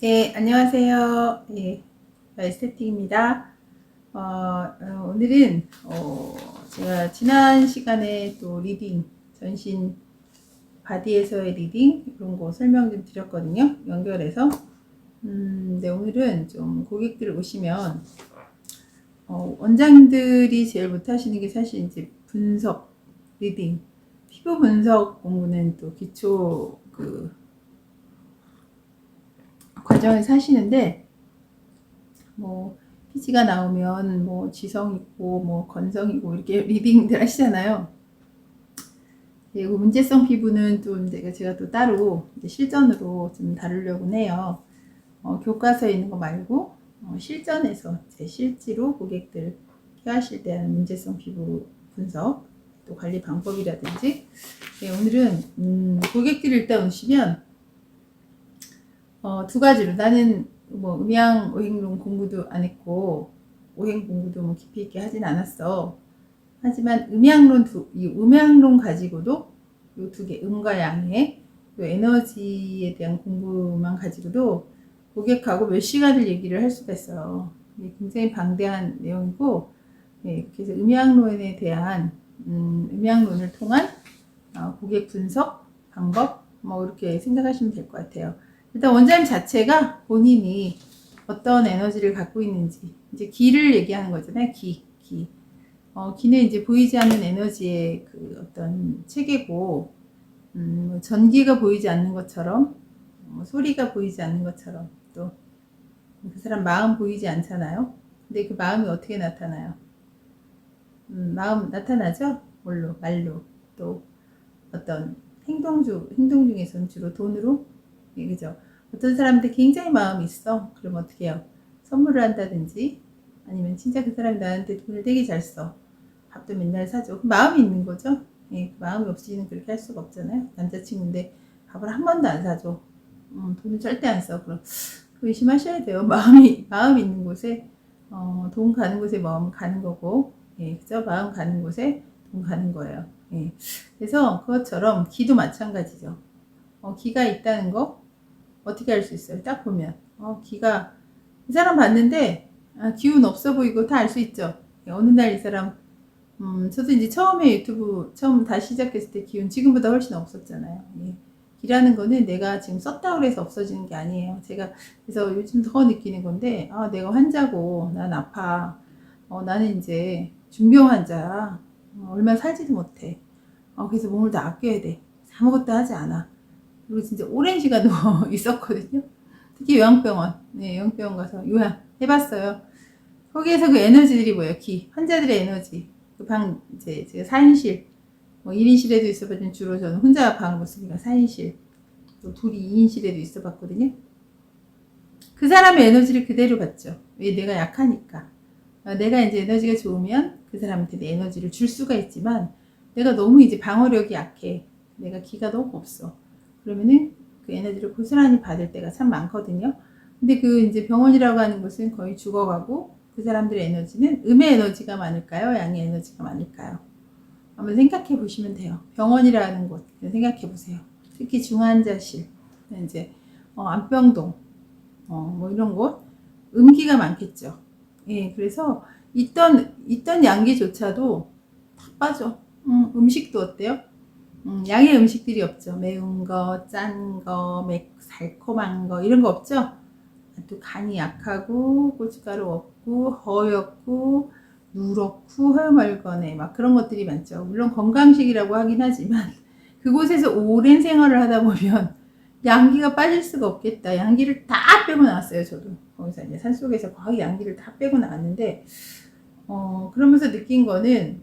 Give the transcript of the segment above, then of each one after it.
네, 안녕하세요. 예, 에스테틱입니다. 오늘은 제가 지난 시간에 또 리딩, 전신 바디에서의 리딩 이런 거 설명 좀 드렸거든요. 연결해서. 네, 오늘은 좀 고객들 오시면 원장님들이 제일 못하시는 게 사실 이제 분석, 리딩, 피부 분석 공부는 또 기초 그 과정에서 하시는데 뭐 피지가 나오면 뭐 지성이고 뭐 건성이고 이렇게 리딩들 하시잖아요. 그리고 문제성 피부는 또 제가 또 따로 실전으로 좀 다루려고 해요. 교과서에 있는 거 말고 실전에서 제 실제로 고객들 케어하실 때 하는 문제성 피부 분석 또 관리 방법이라든지. 네, 오늘은 고객들이 일단 오시면 두 가지로 나는 뭐 음양 오행론 공부도 안 했고 오행 공부도 뭐 깊이 있게 하진 않았어. 하지만 이 음양론 가지고도 요 두 개, 음과 양의 또 에너지에 대한 공부만 가지고도 고객하고 몇 시간을 얘기를 할 수가 있어요. 굉장히 방대한 내용이고, 그래서 음양론에 대한 음양론을 통한 고객 분석 방법 뭐 이렇게 생각하시면 될 것 같아요. 일단 원장님 자체가 본인이 어떤 에너지를 갖고 있는지, 이제 기를 얘기하는 거잖아요. 기. 기는 이제 보이지 않는 에너지의 그 어떤 체계고, 전기가 보이지 않는 것처럼, 소리가 보이지 않는 것처럼, 또 그 사람 마음 보이지 않잖아요. 근데 그 마음이 어떻게 나타나요? 마음 나타나죠? 뭘로? 말로. 또 어떤 행동 중에서는 주로 돈으로? 예, 그죠? 어떤 사람한테 굉장히 마음이 있어. 그럼 어떻게 해요? 선물을 한다든지, 아니면 진짜 그 사람이 나한테 돈을 되게 잘 써. 밥도 맨날 사줘. 마음이 있는 거죠? 예, 마음이 없이는 그렇게 할 수가 없잖아요. 남자친구인데 밥을 한 번도 안 사줘. 돈을 절대 안 써. 그럼 의심하셔야 돼요. 마음이 있는 곳에, 돈 가는 곳에 마음 가는 거고, 예, 그죠? 마음 가는 곳에 돈 가는 거예요. 예. 그래서 그것처럼 기도 마찬가지죠. 기가 있다는 거 어떻게 알 수 있어요? 딱 보면 기가 이 사람 봤는데 기운 없어 보이고 다 알 수 있죠. 예, 어느 날 이 사람 저도 이제 처음에 유튜브 처음 다시 시작했을 때 기운 지금보다 훨씬 없었잖아요. 예. 기라는 거는 내가 지금 썼다고 해서 없어지는 게 아니에요. 제가 그래서 요즘 더 느끼는 건데 내가 환자고 난 아파. 나는 이제 중병 환자야. 얼마 살지도 못해. 그래서 몸을 다 아껴야 돼. 아무것도 하지 않아. 그리고 진짜 오랜 시간 누워 있었거든요. 특히 요양병원. 네, 요양병원 가서 요양 해봤어요. 거기에서 그 에너지들이 뭐예요? 환자들의 에너지. 그 이제 제가 4인실, 뭐 1인실에도 있어봤지만 주로 저는 혼자 방을 못 쓰니까 4인실, 또 둘이 2인실에도 있어봤거든요. 그 사람의 에너지를 그대로 받죠. 왜? 내가 약하니까. 내가 이제 에너지가 좋으면 그 사람한테 내 에너지를 줄 수가 있지만, 내가 너무 이제 방어력이 약해. 내가 기가 너무 없어. 그러면은 그 에너지를 고스란히 받을 때가 참 많거든요. 근데 그 이제 병원이라고 하는 것은 거의 죽어가고, 그 사람들의 에너지는 음의 에너지가 많을까요? 양의 에너지가 많을까요? 한번 생각해 보시면 돼요. 병원이라는 곳 생각해 보세요. 특히 중환자실, 이제 안병동, 뭐 이런 곳 음기가 많겠죠. 예, 그래서 있던 양기조차도 다 빠져. 음식도 어때요? 양의 음식들이 없죠. 매운 거, 짠 거, 달콤한 거 이런 거 없죠. 또 간이 약하고 고춧가루 없고 허옇고 누렇고 허여멀건해 막 그런 것들이 많죠. 물론 건강식이라고 하긴 하지만 그곳에서 오랜 생활을 하다 보면 양기가 빠질 수가 없겠다. 양기를 다 빼고 나왔어요. 저도 거기서 이제 산속에서 거의 양기를 다 빼고 나왔는데 그러면서 느낀 거는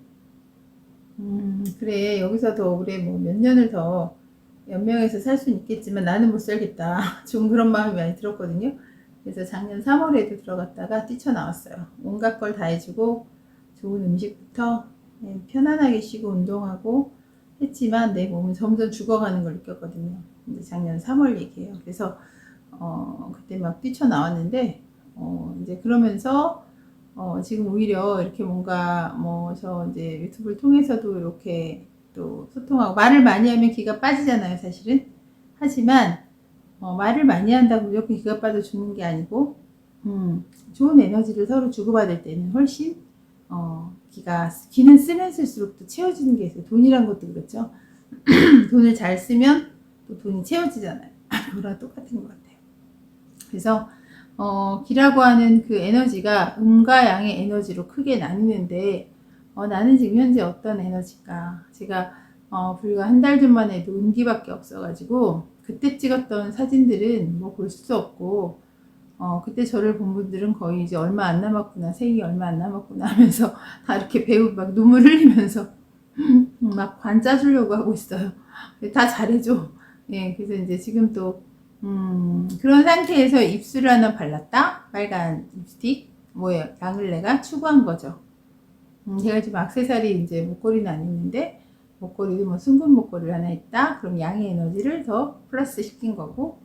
그래 여기서 더 오래 뭐 몇 년을 더 연명해서 살 수는 있겠지만 나는 못 살겠다. 좀 그런 마음이 많이 들었거든요. 그래서 작년 3월에도 들어갔다가 뛰쳐나왔어요. 온갖 걸 다 해주고 좋은 음식부터 편안하게 쉬고 운동하고 했지만 내 몸은 점점 죽어가는 걸 느꼈거든요. 근데 작년 3월 얘기예요. 그래서 그때 막 뛰쳐나왔는데 이제 그러면서 지금 오히려 이렇게 뭔가 뭐 저 이제 유튜브를 통해서도 이렇게 또 소통하고 말을 많이 하면 기가 빠지잖아요, 사실은. 하지만 말을 많이 한다고 무조건 기가 빠져 죽는 게 아니고, 좋은 에너지를 서로 주고받을 때는 훨씬, 기는 쓰면 쓸수록 또 채워지는 게 있어요. 돈이란 것도 그렇죠. 돈을 잘 쓰면 또 돈이 채워지잖아요. 그거랑 똑같은 것 같아요. 그래서, 기라고 하는 그 에너지가 음과 양의 에너지로 크게 나뉘는데, 나는 지금 현재 어떤 에너지일까? 제가, 불과 한 달 전만 해도 음기밖에 없어가지고, 그때 찍었던 사진들은 뭐 볼 수 없고, 그때 저를 본 분들은 거의 이제 얼마 안 남았구나, 생이 얼마 안 남았구나 하면서 다 이렇게 배우 막 눈물 흘리면서 막 관 짜주려고 하고 있어요. 다 잘해줘. 예, 그래서 이제 지금 또, 그런 상태에서 입술을 하나 발랐다? 빨간 립스틱? 뭐예요? 양을 내가 추구한 거죠. 제가 지금 액세서리 이제 목걸이는 안 했는데, 목걸이도 뭐 순금 목걸이를 하나 했다? 그럼 양의 에너지를 더 플러스 시킨 거고,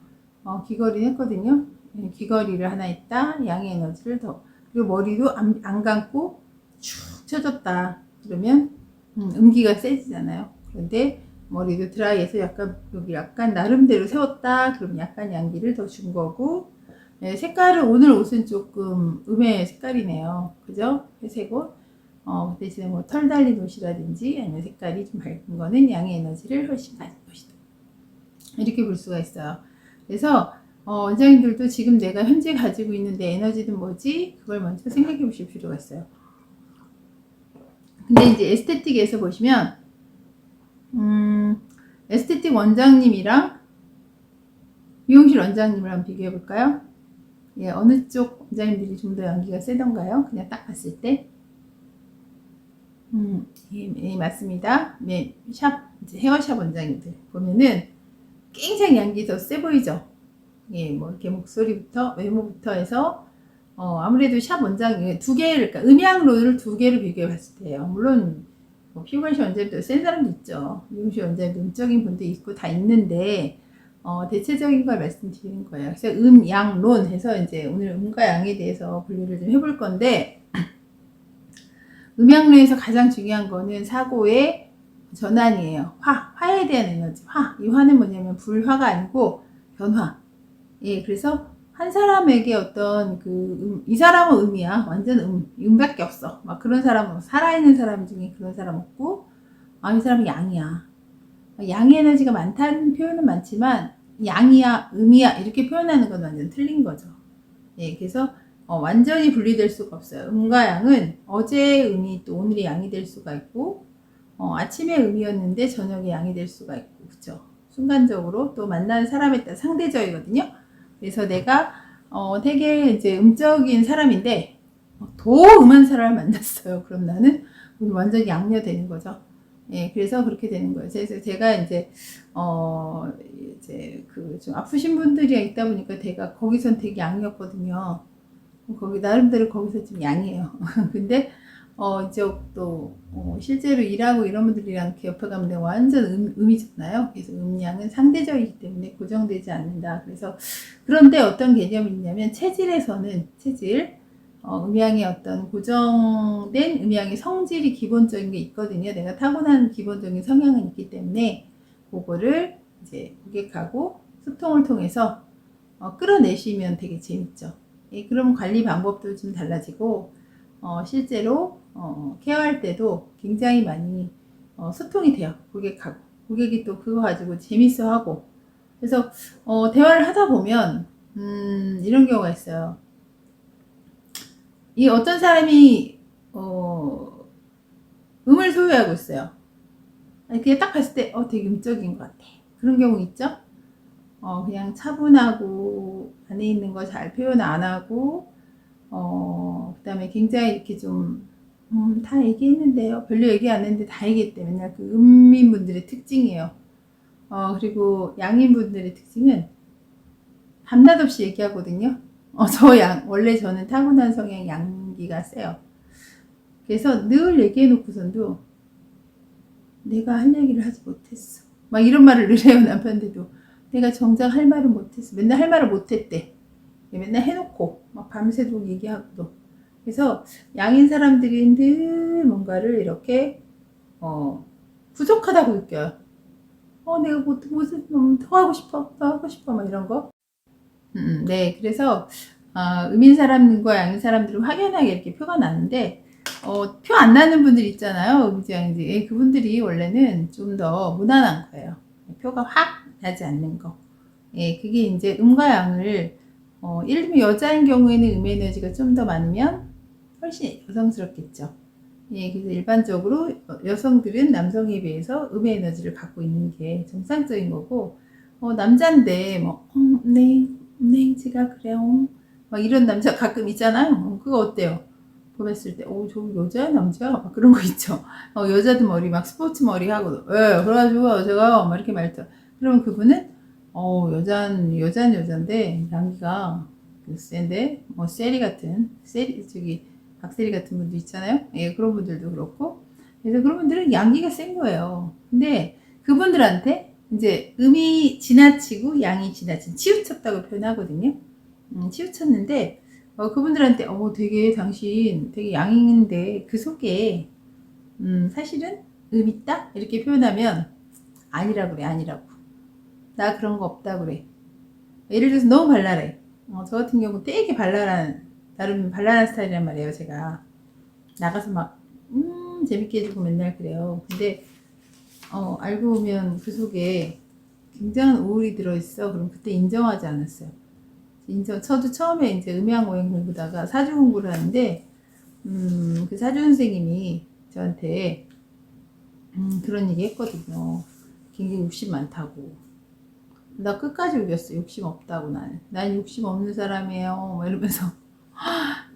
귀걸이는 했거든요. 귀걸이를 하나 했다? 양의 에너지를 더. 그리고 머리도 안 감고 축 쳐줬다. 그러면, 음기가 세지잖아요. 그런데 머리도 드라이해서 약간, 여기 약간 나름대로 세웠다? 그럼 약간 양기를 더 준 거고, 네, 색깔은 오늘 옷은 조금 음의 색깔이네요. 그죠? 회색 옷. 대신에 뭐 털 달린 옷이라든지 아니면 색깔이 좀 밝은 거는 양의 에너지를 훨씬 가진 것이다. 이렇게 볼 수가 있어요. 그래서 원장님들도 지금 내가 현재 가지고 있는 내 에너지는 뭐지? 그걸 먼저 생각해 보실 필요가 있어요. 근데 이제 에스테틱에서 보시면 에스테틱 원장님이랑 미용실 원장님을 한번 비교해 볼까요? 예, 어느 쪽 원장님들이 좀 더 연기가 세던가요? 그냥 딱 봤을 때. 예, 맞습니다. 네, 이제 헤어샵 원장님들 보면은 굉장히 양기 더 세 보이죠? 예, 뭐 이렇게 목소리부터 외모부터 해서 아무래도 샵 원장 두 개를, 그러니까 음향로를 두 개를 비교해 봤을 때요. 물론 뭐 피부관시 원장님도 센 사람도 있죠. 미용실 원장님도 음적인 분도 있고 다 있는데 대체적인 걸 말씀드리는 거예요. 그래서 음양론 해서 이제 오늘 음과 양에 대해서 분류를 좀 해볼 건데. 음양론에서 가장 중요한 거는 사고의 전환이에요. 화에 대한 에너지. 이 화는 뭐냐면 불화가 아니고 변화. 예, 그래서 한 사람에게 어떤 이 사람은 음이야. 완전 음밖에 없어. 막 그런 사람은, 살아있는 사람 중에 그런 사람 없고, 이 사람은 양이야. 양의 에너지가 많다는 표현은 많지만, 양이야, 음이야, 이렇게 표현하는 건 완전 틀린 거죠. 예, 그래서 완전히 분리될 수가 없어요. 음과 양은 어제의 음이 또 오늘의 양이 될 수가 있고, 아침에 음이었는데 저녁에 양이 될 수가 있고, 그쵸? 순간적으로 또 만나는 사람에 따라 상대적이거든요. 그래서 내가 되게 이제 음적인 사람인데 더 음한 사람을 만났어요. 그럼 나는 완전히 양녀되는 거죠. 예, 그래서 그렇게 되는 거예요. 그래서 제가 이제 이제 좀 아프신 분들이 있다 보니까 거기선 되게 양이었거든요. 거기 나름대로 거기서 좀 양이에요. 근데 이제 또 실제로 일하고 이런 분들이랑 이렇게 옆에 가면 완전 음이잖아요. 그래서 음양은 상대적이기 때문에 고정되지 않는다. 그래서 그런데 어떤 개념이 있냐면 체질에서는 음양의 어떤 고정된 음양의 성질이 기본적인 게 있거든요. 내가 타고난 기본적인 성향은 있기 때문에 그거를 이제 고객하고 소통을 통해서 끌어내시면 되게 재밌죠. 예, 그럼 관리 방법도 좀 달라지고 실제로 케어할 때도 굉장히 많이 소통이 돼요. 고객하고. 고객이 또 그거 가지고 재밌어하고. 그래서 대화를 하다 보면 이런 경우가 있어요. 이 어떤 사람이 음을 소유하고 있어요. 그냥 딱 봤을 때 되게 음적인 것 같아. 그런 경우 있죠? 그냥 차분하고 안에 있는 거 잘 표현 안 하고 그 다음에 굉장히 이렇게 좀 다 얘기했는데요. 별로 얘기 안 했는데 다 얘기했대. 맨날 그 음인분들의 특징이에요. 그리고 양인분들의 특징은 밤낮 없이 얘기하거든요. 원래 저는 타고난 성향 양기가 세요. 그래서 늘 얘기해놓고선도 내가 할 얘기를 하지 못했어. 막 이런 말을 늘 해요, 남편들도. 내가 정작 할 말을 못했어. 맨날 할 말을 못했대. 맨날 해놓고 막 밤새도록 얘기하고. 그래서 양인 사람들이 늘 뭔가를 이렇게 부족하다고 느껴요. 내가 무슨 더 하고 싶어, 더 하고 싶어, 막 이런 거. 네, 그래서 음인 사람과 양인 사람들은 확연하게 이렇게 표가 나는데 표 안 나는 분들 있잖아요. 음지양지. 예, 그분들이 원래는 좀 더 무난한 거예요. 표가 확 나지 않는 거. 예, 그게 이제 음과 양을 예를 들면 여자인 경우에는 음 에너지가 좀 더 많으면 훨씬 여성스럽겠죠. 예, 그래서 일반적으로 여성들은 남성에 비해서 음의 에너지를 갖고 있는 게 정상적인 거고, 남자인데, 네, 제가 그래요. 막 이런 남자 가끔 있잖아요. 그거 어때요? 보냈을 때, 저 여자야, 남자야? 막 그런 거 있죠. 여자도 머리 막 스포츠 머리 하고, 예, 그래가지고 제가 막 이렇게 말했죠. 그러면 그분은, 여자는 여잔데, 양기가 센데, 박세리 같은 분도 있잖아요. 예, 그런 분들도 그렇고. 그래서 그런 분들은 양기가 센 거예요. 근데 그분들한테 이제 음이 지나치고 양이 지나친, 치우쳤다고 표현하거든요. 치우쳤는데, 그분들한테, 당신 되게 양인데 그 속에, 사실은 음 있다? 이렇게 표현하면 아니라고 그래, 아니라고. 나 그런 거 없다 그래. 예를 들어서 너무 발랄해. 저 같은 경우 되게 나름 발랄한 스타일이란 말이에요, 제가. 나가서 막, 재밌게 해주고 맨날 그래요. 근데, 알고 보면 그 속에 굉장한 우울이 들어있어. 그럼 그때 인정하지 않았어요. 저도 처음에 이제 음양오행 공부다가 사주 공부를 하는데, 그 사주 선생님이 저한테, 그런 얘기 했거든요. 굉장히 욕심 많다고. 나 끝까지 우겼어. 욕심 없다고 나는. 난 욕심 없는 사람이에요. 막 이러면서.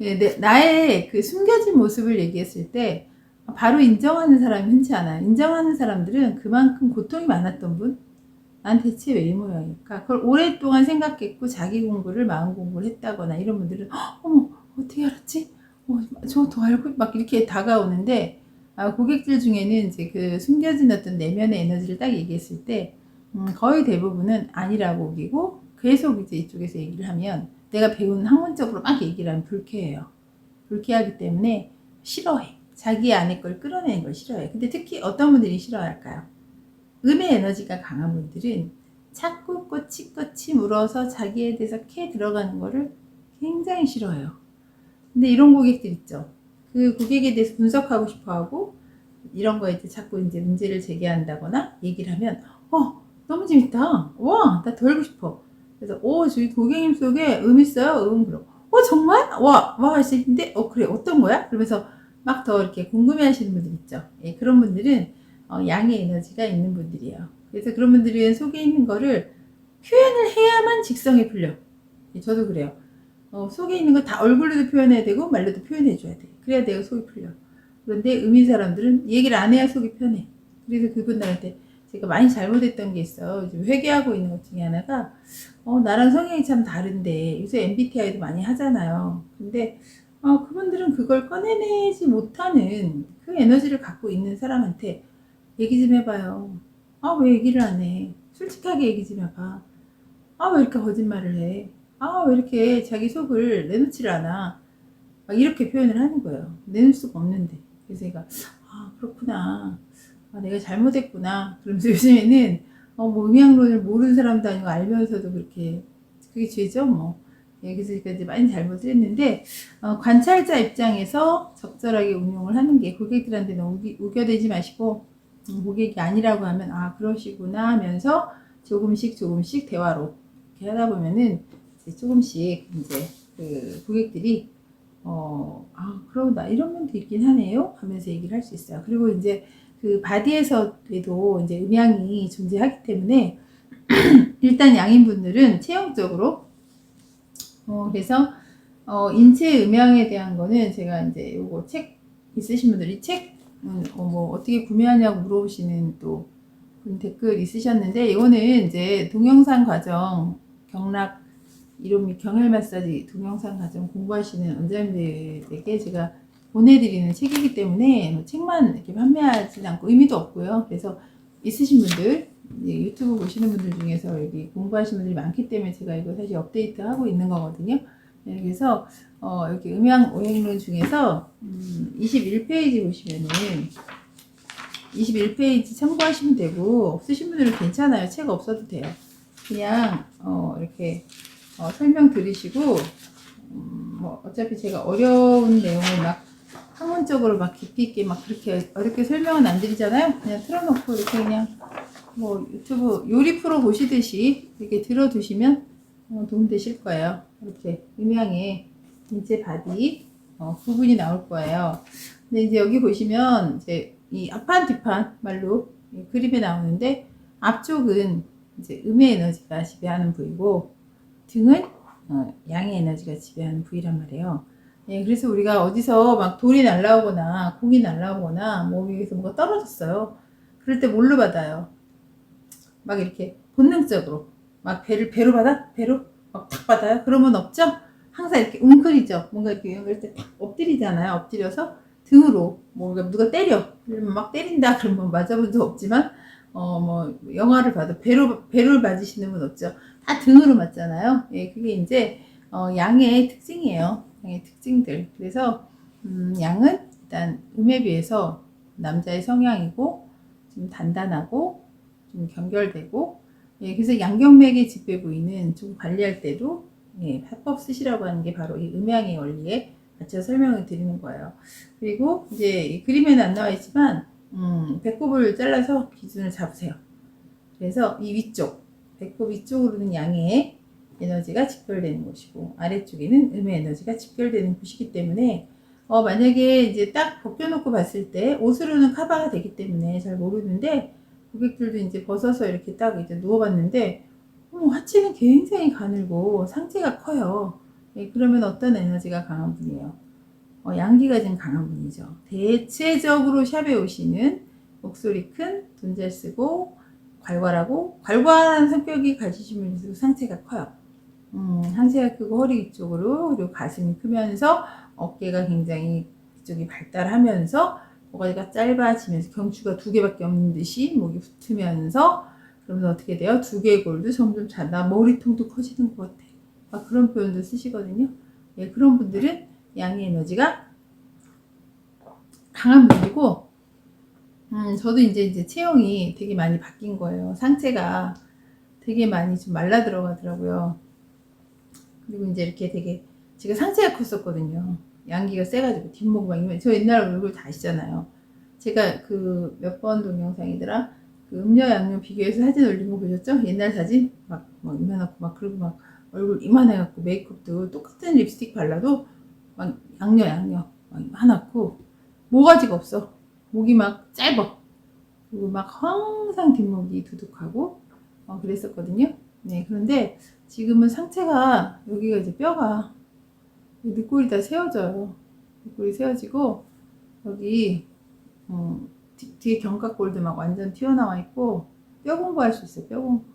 예, 나의 그 숨겨진 모습을 얘기했을 때 바로 인정하는 사람이 흔치 않아요. 인정하는 사람들은 그만큼 고통이 많았던 분? 난 대체 왜 이 모양일까? 그걸 오랫동안 생각했고 자기 공부를 마음 공부를 했다거나 이런 분들은 어머 어떻게 알았지? 저 더 알고 막 이렇게 다가오는데 고객들 중에는 이제 그 숨겨진 어떤 내면의 에너지를 딱 얘기했을 때 거의 대부분은 아니라고 우기고 계속 이제 이쪽에서 얘기를 하면 내가 배운 학문적으로 막 얘기를 하면 불쾌해요. 불쾌하기 때문에 싫어해. 자기 안에 걸 끌어내는 걸 싫어해. 근데 특히 어떤 분들이 싫어할까요? 음의 에너지가 강한 분들은 자꾸 꼬치꼬치 물어서 자기에 대해서 캐 들어가는 거를 굉장히 싫어해요. 근데 이런 고객들 있죠. 그 고객에 대해서 분석하고 싶어 하고 이런 거에 자꾸 이제 문제를 제기한다거나 얘기를 하면 너무 재밌다. 와, 나 더 알고 싶어. 그래서 저희 고객님 속에 음 있어요? 그럼 정말? 와, 하시는데 그래 어떤 거야? 그러면서 막 더 이렇게 궁금해 하시는 분들 있죠. 예, 그런 분들은 양의 에너지가 있는 분들이에요. 그래서 그런 분들은 속에 있는 거를 표현을 해야만 직성이 풀려. 예, 저도 그래요. 속에 있는 거 다 얼굴로도 표현해야 되고 말로도 표현해 줘야 돼. 그래야 내가 속이 풀려. 그런데 음인 사람들은 얘기를 안 해야 속이 편해. 그래서 그분들한테 제가 많이 잘못했던 게 있어. 지금 회개하고 있는 것 중에 하나가 나랑 성향이 참 다른데 요새 MBTI도 많이 하잖아요. 근데 그분들은 그걸 꺼내내지 못하는 그 에너지를 갖고 있는 사람한테 얘기 좀 해봐요. 왜 얘기를 안 해? 솔직하게 얘기 좀 해봐. 왜 이렇게 거짓말을 해? 왜 이렇게 자기 속을 내놓지를 않아? 막 이렇게 표현을 하는 거예요. 내놓을 수가 없는데. 그래서 제가, 그렇구나. 내가 잘못했구나. 그러면서 요즘에는, 음양론을 모르는 사람도 아니고 알면서도 그렇게, 그게 죄죠, 뭐. 예, 그래서 이제 많이 잘못을 했는데, 관찰자 입장에서 적절하게 운용을 하는 게 고객들한테 너무 우겨대지 마시고, 고객이 아니라고 하면, 그러시구나 하면서 조금씩 대화로 이렇게 하다 보면은, 이제 조금씩 이제 그 고객들이 그러다 이런 면도 있긴 하네요 하면서 얘기를 할 수 있어요. 그리고 이제 그 바디에서도 이제 음양이 존재하기 때문에 일단 양인분들은 체형적으로 그래서 인체 음양에 대한 거는 제가 이제 요거 책 있으신 분들이 뭐 어떻게 구매하냐고 물어보시는 또 댓글 있으셨는데 이거는 이제 동영상 과정 경락 이름 및 경혈 마사지 동영상 과정 공부하시는 원장님들에게 제가 보내드리는 책이기 때문에 뭐 책만 이렇게 판매하지는 않고 의미도 없고요. 그래서 있으신 분들 유튜브 보시는 분들 중에서 여기 공부하시는 분들이 많기 때문에 제가 이거 사실 업데이트 하고 있는 거거든요. 네, 그래서 여기 음양 오행론 중에서 21페이지 보시면은 21페이지 참고하시면 되고, 없으신 분들은 괜찮아요. 책 없어도 돼요. 그냥 이렇게 설명 들으시고, 뭐 어차피 제가 어려운 내용을 막 학문적으로 막 깊이 있게 막 그렇게 어렵게 설명은 안 드리잖아요. 그냥 틀어놓고 이렇게 그냥 뭐 유튜브 요리 프로 보시듯이 이렇게 들어두시면 도움 되실 거예요. 이렇게 음양의 인체 바디 부분이 나올 거예요. 근데 이제 여기 보시면 이제 이 앞판 뒷판 말로 그림에 나오는데, 앞쪽은 이제 음의 에너지가 지배하는 부위고 등은 양의 에너지가 지배하는 부위란 말이에요. 예, 그래서 우리가 어디서 막 돌이 날라오거나 공이 날라오거나 뭐 위에서 뭐가 떨어졌어요. 그럴 때 뭘로 받아요? 막 이렇게 본능적으로 막 배로 받아? 배로 막 탁 받아요? 그러면 없죠? 항상 이렇게 웅크리죠. 뭔가 이렇게 이럴 때 탁 엎드리잖아요. 엎드려서 등으로 뭔가 누가 때려. 그러면 막 때린다 그러면 맞아본 적 없지만 뭐 영화를 봐도 배를 맞으시는 분 없죠. 다 등으로 맞잖아요. 예, 그게 이제 양의 특징이에요. 양의 특징들. 그래서 양은 일단 음에 비해서 남자의 성향이고 좀 단단하고 좀 경결되고, 예, 그래서 양경맥의 지배 부위는 좀 관리할 때도 예, 화법 쓰시라고 하는 게 바로 이 음양의 원리에 맞춰 설명을 드리는 거예요. 그리고 이제 이 그림에는 안 나와 있지만 배꼽을 잘라서 기준을 잡으세요. 그래서 이 위쪽, 배꼽 위쪽으로는 양의 에너지가 직결되는 곳이고, 아래쪽에는 음의 에너지가 직결되는 곳이기 때문에 만약에 이제 딱 벗겨놓고 봤을 때 옷으로는 커버가 되기 때문에 잘 모르는데, 고객들도 이제 벗어서 이렇게 딱 이제 누워봤는데 하체는 굉장히 가늘고 상체가 커요. 예, 그러면 어떤 에너지가 강한 분이에요? 양기가 좀 강한 분이죠. 대체적으로 샵에 오시는 목소리 큰, 돈 잘 쓰고 괄괄한 성격이 가지신 분들도 상체가 커요. 상체가 크고 허리 위쪽으로, 그리고 가슴이 크면서 어깨가 굉장히 이쪽이 발달하면서 모가지가 짧아지면서 경추가 두 개밖에 없는 듯이 목이 붙으면서, 그러면 어떻게 돼요? 두 개의 골도 점점 자라 머리통도 커지는 것 같아. 막 그런 표현도 쓰시거든요. 예, 그런 분들은 양의 에너지가 강한 분이고, 저도 이제 체형이 되게 많이 바뀐 거예요. 상체가 되게 많이 좀 말라 들어가더라고요. 그리고 이제 이렇게 되게 제가 상체가 컸었거든요. 양기가 세가지고 뒷목 막 이면, 저 옛날 얼굴 다 아시잖아요. 제가 그 몇 번 동영상이더라. 그 음료 양료 비교해서 사진 올린 거 보셨죠? 옛날 사진 막 이만하고 막, 그리고 막 얼굴 이만해갖고 메이크업도 똑같은 립스틱 발라도 막 양녀 막 이만하고 모가지가 없어. 목이 막 짧아. 그리고 막 항상 뒷목이 두둑하고 그랬었거든요. 네, 그런데 지금은 상체가 여기가 이제 뼈가 늑골이 다 세워져요. 늑골이 세워지고 여기 뒤에 견갑골도 막 완전 튀어나와 있고 뼈 공부할 수 있어요. 뼈 공부.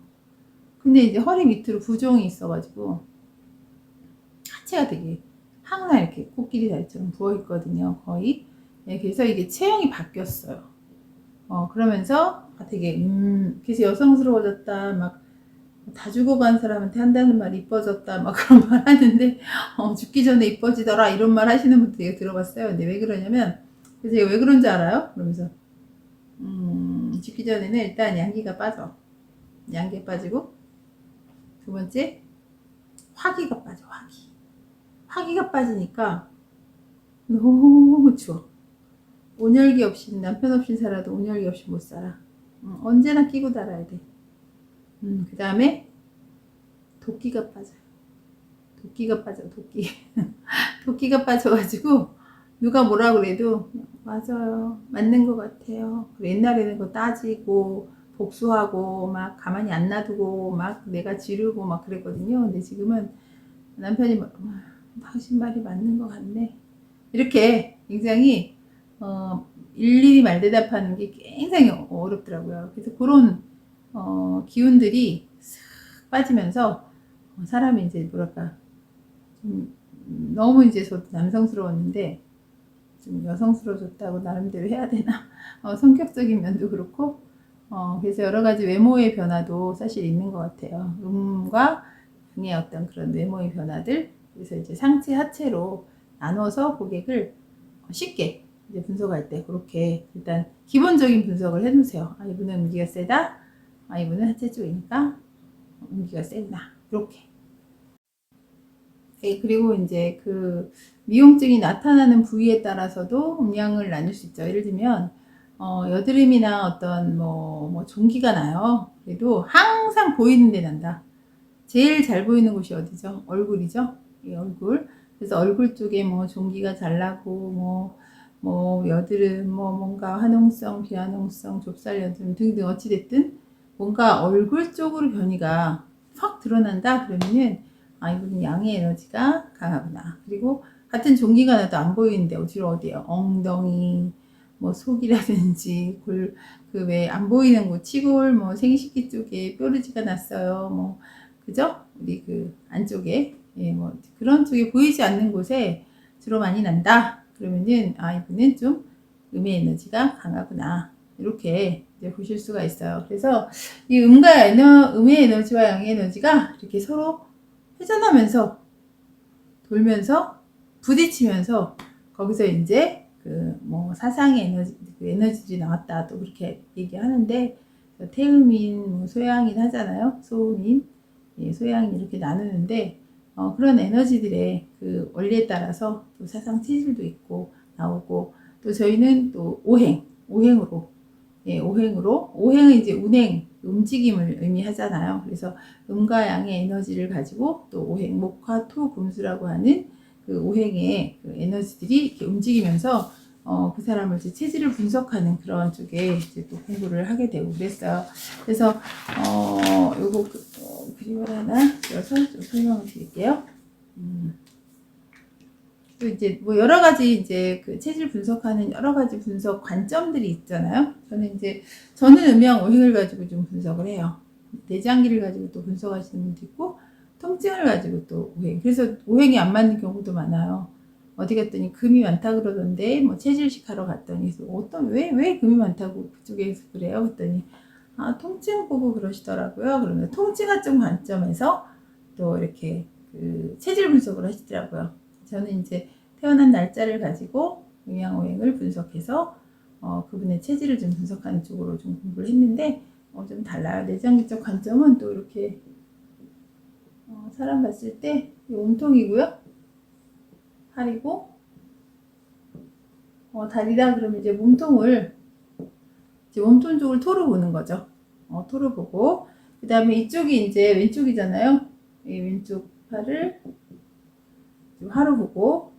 근데 이제 허리 밑으로 부종이 있어가지고 하체가 되게 항상 이렇게 코끼리 다리처럼 부어 있거든요. 거의. 네, 그래서 이게 체형이 바뀌었어요. 그러면서 되게 그래서 여성스러워졌다, 막 다 죽어간 사람한테 한다는 말 이뻐졌다 막 그런 말 하는데 죽기 전에 이뻐지더라 이런 말 하시는 분들 되게 들어봤어요. 근데 왜 그러냐면, 그래서 제가 왜 그런지 알아요? 그러면서 죽기 전에는 일단 양기가 빠져. 양기가 빠지고, 두 번째 화기가 빠져. 화기가 빠지니까 너무 추워. 온열기 없이, 남편 없이 살아도 온열기 없이 못 살아. 언제나 끼고 달아야 돼. 그 다음에 도끼가 빠져요. 도끼가 빠져, 도끼. 도끼가 빠져가지고 누가 뭐라 그래도 맞아요, 맞는 것 같아요. 옛날에는 그거 따지고 복수하고 막 가만히 안 놔두고 막 내가 지르고 막 그랬거든요. 근데 지금은 남편이 당신 말이 맞는 것 같네, 이렇게 굉장히 일일이 말대답하는 게 굉장히 어렵더라고요. 그래서 그런 기운들이 싹 빠지면서 사람이 이제 뭐랄까 좀 너무 이제 저도 남성스러웠는데 좀 여성스러워졌다고 나름대로 해야 되나? 성격적인 면도 그렇고, 그래서 여러 가지 외모의 변화도 사실 있는 것 같아요. 음과 등의 어떤 그런 외모의 변화들. 그래서 이제 상체, 하체로 나눠서 고객을 쉽게 이제 분석할 때 그렇게 일단 기본적인 분석을 해놓으세요. 아, 이분은 음기가 세다. 아, 이분은 하체 쪽이니까 음기가 세구나. 이렇게. 네, 그리고 이제 그 미용증이 나타나는 부위에 따라서도 음양을 나눌 수 있죠. 예를 들면 여드름이나 어떤 뭐 종기가 나요. 그래도 항상 보이는 데 난다. 제일 잘 보이는 곳이 어디죠? 얼굴이죠. 이 얼굴. 그래서 얼굴 쪽에 뭐 종기가 잘 나고 뭐 여드름, 뭐 뭔가 화농성, 비화농성, 좁쌀 여드름 등등 어찌됐든 뭔가 얼굴 쪽으로 변이가 확 드러난다 그러면은 아, 이분은 양의 에너지가 강하구나. 그리고 같은 종기가 나도 안 보이는데 주로 어디에요? 엉덩이, 뭐 속이라든지 그 왜 안 보이는 곳, 치골, 뭐 생식기 쪽에 뾰루지가 났어요. 뭐 그죠? 우리 그 안쪽에 뭐 그런 쪽에 보이지 않는 곳에 주로 많이 난다. 그러면은 아, 이분은 좀 음의 에너지가 강하구나. 이렇게 이제 보실 수가 있어요. 그래서 이 음의 에너지와 양의 에너지가 이렇게 서로 회전하면서 돌면서 부딪히면서 거기서 이제 그 뭐 사상의 에너지, 그 에너지들이 나왔다 또 그렇게 얘기하는데 태음인, 뭐 소양인 하잖아요. 소음인, 소양인 이렇게 나누는데 그런 에너지들의 그 원리에 따라서 또 사상 체질도 있고 나오고 또 저희는 또 오행으로 오행은 이제 운행, 움직임을 의미하잖아요. 그래서 음과 양의 에너지를 가지고 또 오행, 목화, 토, 금수라고 하는 그 오행의 그 에너지들이 이렇게 움직이면서 그 사람을 이제 체질을 분석하는 그런 쪽에 이제 또 공부를 하게 되고 그랬어요. 그래서 요거 그림을 하나 그려서 좀 설명을 드릴게요. 또 이제 뭐 여러 가지 이제 그 체질 분석하는 여러 가지 분석 관점들이 있잖아요. 저는 음양 오행을 가지고 좀 분석을 해요. 내장기를 가지고 또 분석하시는 분도 있고 통증을 가지고 또 오행. 그래서 오행이 안 맞는 경우도 많아요. 어디 갔더니 금이 많다 그러던데 뭐 체질식 하러 갔더니 왜 금이 많다고 그쪽에서 그래요? 그랬더니 아, 통증 보고 그러시더라고요. 그러면 통증학적 관점에서 또 이렇게 그 체질 분석을 하시더라고요. 저는 이제 태어난 날짜를 가지고 음양오행을 분석해서 그분의 체질을 좀 분석하는 쪽으로 좀 공부를 했는데 좀 달라요. 내장기적 관점은 또 이렇게 사람 봤을 때 몸통이고요. 팔이고 다리다 그러면 이제 몸통을 이제 몸통 쪽을 토로 보는 거죠. 토로 보고 그 다음에 이쪽이 이제 왼쪽이잖아요. 이 왼쪽 팔을 화로 보고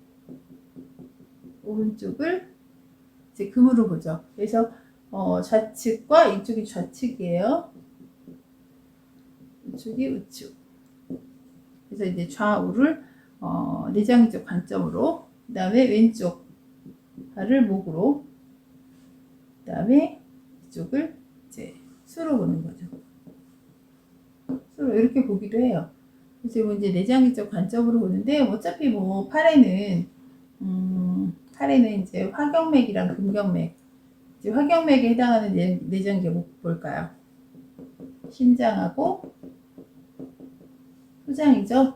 오른쪽을 이제 금으로 보죠. 그래서 좌측과 이쪽이 좌측이에요. 이쪽이 우측. 그래서 이제 좌우를 내장적 관점으로, 그 다음에 왼쪽 팔을 목으로, 그 다음에 이쪽을 이제 수로 보는 거죠. 수로 이렇게 보기도 해요. 그래서 이제 내장기적 관점으로 보는데 어차피 뭐 팔에는 이제 화경맥이랑 금경맥, 이제 화경맥에 해당하는 내장기 뭘까요? 심장하고 소장이죠.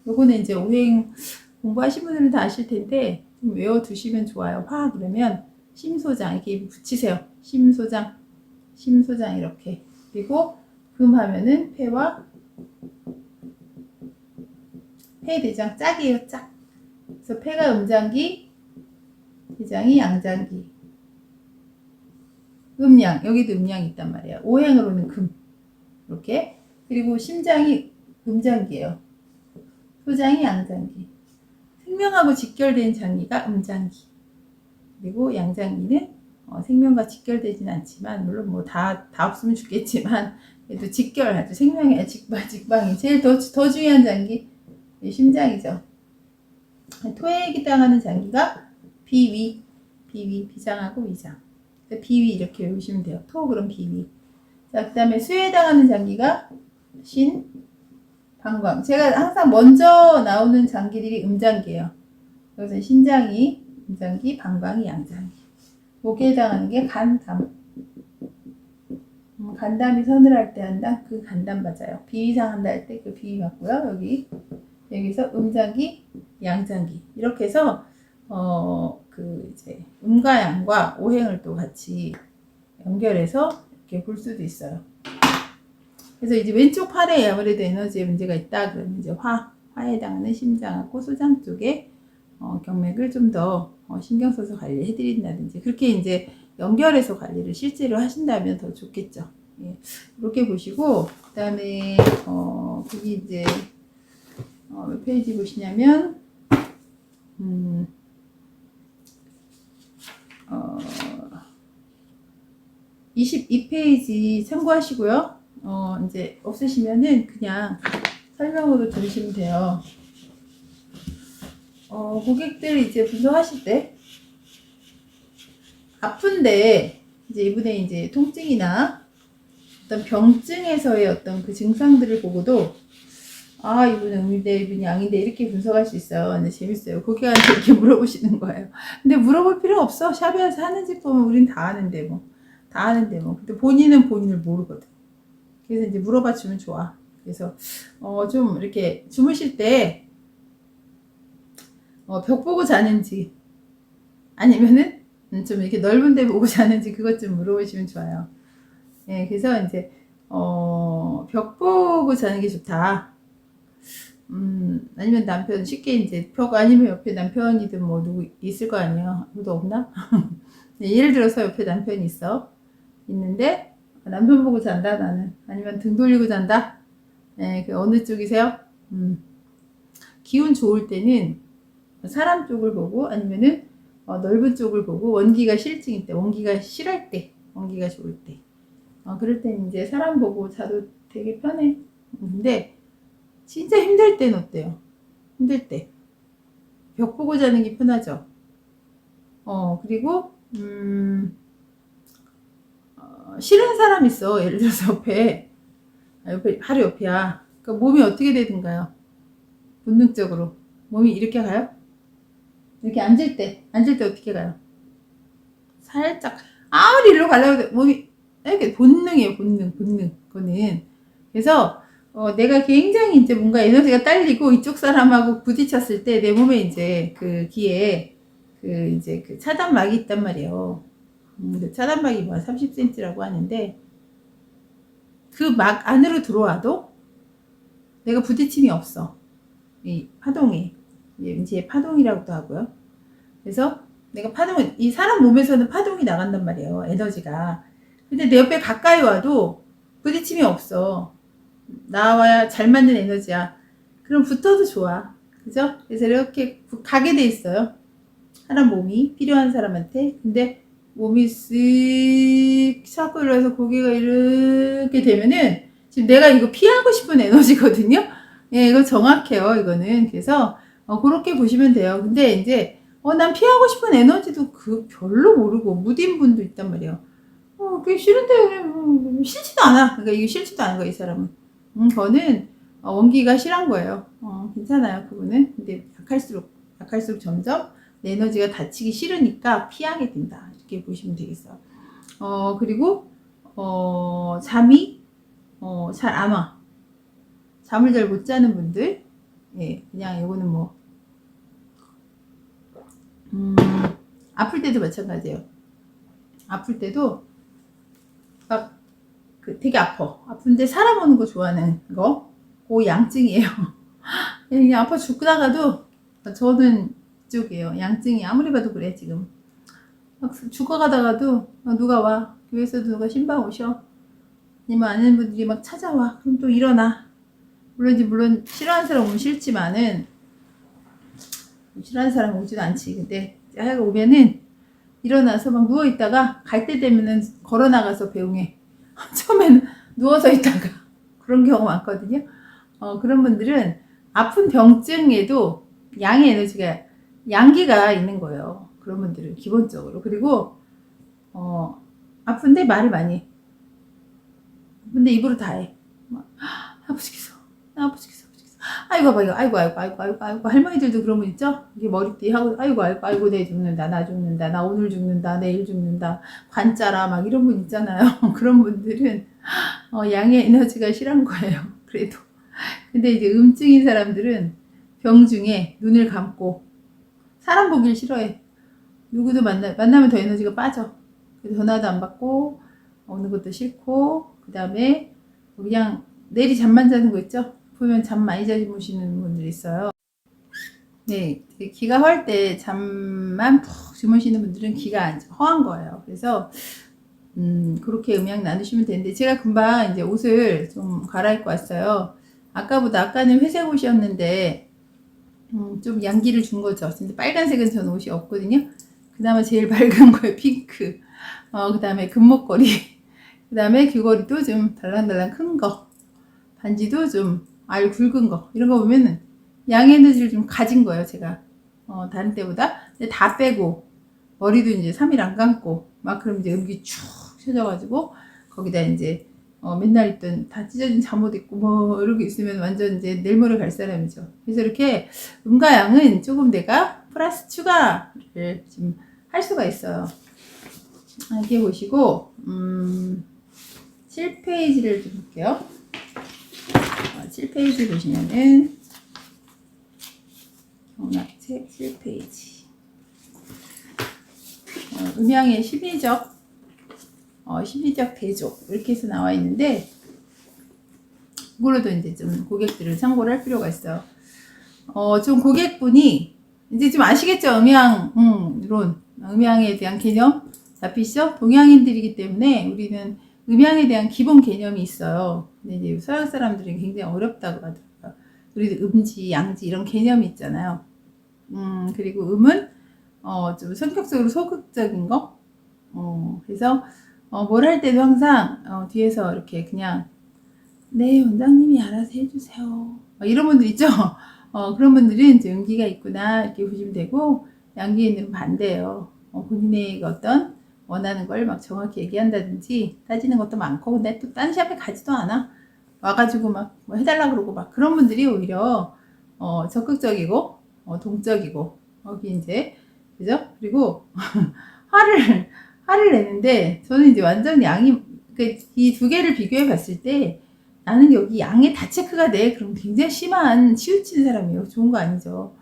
요거는 이제 오행 공부하신 분들은 다 아실 텐데 좀 외워두시면 좋아요. 화 그러면 심소장 이렇게 붙이세요. 심소장 이렇게. 그리고 금 하면은 폐와 폐대장 짝이에요. 짝. 그래서 폐가 음장기, 대장이 양장기. 음양, 여기도 음양이 있단 말이에요. 오행으로는 금. 이렇게. 그리고 심장이 음장기예요. 소장이 양장기. 생명하고 직결된 장기가 음장기. 그리고 양장기는 생명과 직결되진 않지만 물론 뭐 다 없으면 죽겠지만 그래도 직결하죠. 생명의 직방이 제일 더 중요한 장기 심장이죠. 토해에 해당하는 장기가 비장하고 위장. 비위 이렇게 외우시면 돼요. 토 그럼 비위. 자, 그 다음에 수에 해당하는 장기가 신, 방광. 제가 항상 먼저 나오는 장기들이 음장기예요. 그래서 신장이 음장기, 방광이 양장기. 목에 해당하는 게 간담. 간담이 서늘할 때 한다. 그 간담 맞아요. 비위상 한다 할 때 그 비위 맞고요. 여기서 음장기, 양장기. 이렇게 해서 이제 음과 양과 오행을 또 같이 연결해서 이렇게 볼 수도 있어요. 그래서 이제 왼쪽 팔에 아무래도 에너지에 문제가 있다 그러면 이제 화에 해당하는 심장하고 소장 쪽에 경맥을 좀 더 신경 써서 관리해 드린다든지 그렇게 이제 연결해서 관리를 실제로 하신다면 더 좋겠죠. 예, 이렇게 보시고 그다음에 거기 이제 몇 페이지 보시냐면 22페이지 참고하시고요. 이제 없으시면은 그냥 설명으로 들으시면 돼요. 고객들 이제 분석하실 때 아픈데 이제 이분의 이제 통증이나 어떤 병증에서의 어떤 그 증상들을 보고도 이분은 음인데 이분이 양인데 이렇게 분석할 수 있어요. 근데 재밌어요. 고객한테 이렇게 물어보시는 거예요. 근데 물어볼 필요 없어. 샵에 와서 하는 집 보면 우린 다 아는데 뭐. 다 아는데 뭐. 근데 본인은 본인을 모르거든. 그래서 이제 물어봐 주면 좋아. 그래서 좀 이렇게 주무실 때 벽 보고 자는지 아니면은 좀 이렇게 넓은 데 보고 자는지 그것 좀 물어보시면 좋아요. 예, 그래서 이제 벽 보고 자는 게 좋다. 아니면 남편 쉽게 이제 벽 아니면 옆에 남편이든 뭐 누구 있을 거 아니에요. 아무도 없나? 예를 들어서 옆에 남편이 있는데 남편 보고 잔다 나는. 아니면 등 돌리고 잔다. 예, 그 어느 쪽이세요? 기운 좋을 때는 사람 쪽을 보고 아니면은 넓은 쪽을 보고 원기가 실증일 때, 원기가 실할 때, 원기가 좋을 때. 그럴 땐 이제 사람 보고 자도 되게 편해. 근데 진짜 힘들 땐 어때요? 힘들 때. 벽 보고 자는 게 편하죠. 그리고 싫은 사람 있어. 예를 들어서 옆에 바로 옆이야. 그러니까 몸이 어떻게 되든가요? 본능적으로 몸이 이렇게 가요? 이렇게 앉을 때 어떻게 가요? 살짝 아무리 일로 가려고 해도 몸이 이렇게 본능이에요. 본능. 그거는. 그래서 내가 굉장히 이제 뭔가 에너지가 딸리고 이쪽 사람하고 부딪혔을 때 내 몸에 이제 그 귀에 그 이제 그 차단막이 있단 말이에요. 그 차단막이 뭐 30cm라고 하는데 그 막 안으로 들어와도 내가 부딪힘이 없어. 이 파동이 이제 파동이라고도 하고요. 그래서 내가 파동을 이 사람 몸에서는 파동이 나간단 말이에요. 에너지가. 근데 내 옆에 가까이 와도 부딪힘이 없어. 나와야 잘 맞는 에너지야. 그럼 붙어도 좋아. 그죠? 그래서 이렇게 가게 돼 있어요. 사람 몸이 필요한 사람한테. 근데 몸이 쓱 자꾸 일어서 고개가 이렇게 되면은 지금 내가 이거 피하고 싶은 에너지거든요. 예, 이거 정확해요. 이거는. 그래서 그렇게 보시면 돼요. 근데 이제 난 피하고 싶은 에너지도 그 별로 모르고 무딘 분도 있단 말이에요. 그게 싫은데 싫지도 않아. 그러니까 이게 싫지도 않은 거야, 이 사람은. 그거는 원기가 실한 거예요. 괜찮아요, 그분은. 근데 약할수록 점점 내 에너지가 다치기 싫으니까 피하게 된다. 이렇게 보시면 되겠어요. 그리고 잠이 잘 안 와. 잠을 잘 못 자는 분들, 예, 그냥 이거는 뭐 아플 때도 마찬가지예요. 아플 때도 막 되게 아픈데 사람 오는 거 좋아하는 거, 그 양증이에요. 그냥 아파 죽다가도 저는 이쪽이에요. 양증이 아무리 봐도 그래 지금. 막 죽어가다가도 누가 와, 교회에서 누가 신방 오셔, 아니면 아는 분들이 막 찾아와. 그럼 또 일어나. 물론 싫어하는 사람 오면 싫지만은 싫어하는 사람 오지도 않지. 근데 하여간 오면은 일어나서 막 누워있다가 갈 때 되면은 걸어 나가서 배웅해. 처음에는 누워서 있다가 그런 경우 많거든요. 그런 분들은 아픈 병증에도 양의 에너지가 양기가 있는 거예요. 그런 분들은 기본적으로. 그리고 아픈데 말을 많이 해. 근데 입으로 다 해. 아파 죽겠어. 아파 죽겠어. 아이고 할머니들도 그런 분 있죠? 이게 머리띠 하고 아이고 내 죽는다, 나 죽는다, 나 오늘 죽는다, 내일 죽는다, 관짜라 막 이런 분 있잖아요. 그런 분들은 양의 에너지가 실한 거예요. 그래도. 근데 이제 음증인 사람들은 병 중에 눈을 감고 사람 보길 싫어해. 누구도 만나면 더 에너지가 빠져. 그래서 전화도 안 받고, 오는 것도 싫고, 그 다음에 그냥 내리 잠만 자는 거 있죠? 보면 잠 많이 주무시는 분들이 있어요. 네, 기가 허할 때 잠만 푹 주무시는 분들은 기가 허한 거예요. 그래서 그렇게 음양 나누시면 되는데, 제가 금방 이제 옷을 좀 갈아입고 왔어요. 아까는 회색 옷이었는데 좀 양기를 준 거죠. 진짜 빨간색은 전 옷이 없거든요. 그나마 제일 밝은 거예요. 핑크. 그 다음에 금목걸이. 그 다음에 귀걸이도 좀 달랑달랑 큰 거. 반지도 좀 알 굵은 거. 이런 거 보면은 양 에너지를 좀 가진 거예요. 제가. 다른 때보다. 근데 다 빼고, 머리도 이제 3일 안 감고, 막 그럼 이제 음기 축 쳐져가지고, 거기다 이제 맨날 입던 다 찢어진 잠옷 입고 뭐 이렇게 있으면 완전 이제 내일모레 갈 사람이죠. 그래서 이렇게 음과 양은 조금 내가 플러스 추가를 좀 할 수가 있어요. 이렇게 보시고 7페이지를 좀 볼게요. 7페이지 보시면은 경락책 7페이지 음양의 심리적 대조 이렇게 해서 나와 있는데, 그걸로도 이제 좀 고객들을 참고를 할 필요가 있어요. 좀 고객분이 이제 좀 아시겠죠? 음양에 대한 개념 잡히시죠? 동양인들이기 때문에 우리는 음양에 대한 기본 개념이 있어요. 근데 이제 서양 사람들이 굉장히 어렵다고 하더라고요. 우리도 음지, 양지 이런 개념이 있잖아요. 그리고 음은 좀 성격적으로 소극적인 거. 그래서 뭘 할 때도 항상 뒤에서 이렇게 그냥 네 원장님이 알아서 해주세요. 이런 분들 있죠. 그런 분들은 이제 음기가 있구나 이렇게 보시면 되고, 양기에는 반대예요. 본인의 어떤 원하는 걸 막 정확히 얘기한다든지 따지는 것도 많고, 근데 또 딴 샵에 가지도 않아. 와가지고 막 뭐 해달라 그러고 막 그런 분들이 오히려 적극적이고 동적이고, 여기 이제 그죠? 그리고 화를 내는데, 저는 이제 완전 양이 이 두 개를 비교해 봤을 때 나는 여기 양에 다 체크가 돼. 그럼 굉장히 심한 치우치는 사람이에요. 좋은 거 아니죠.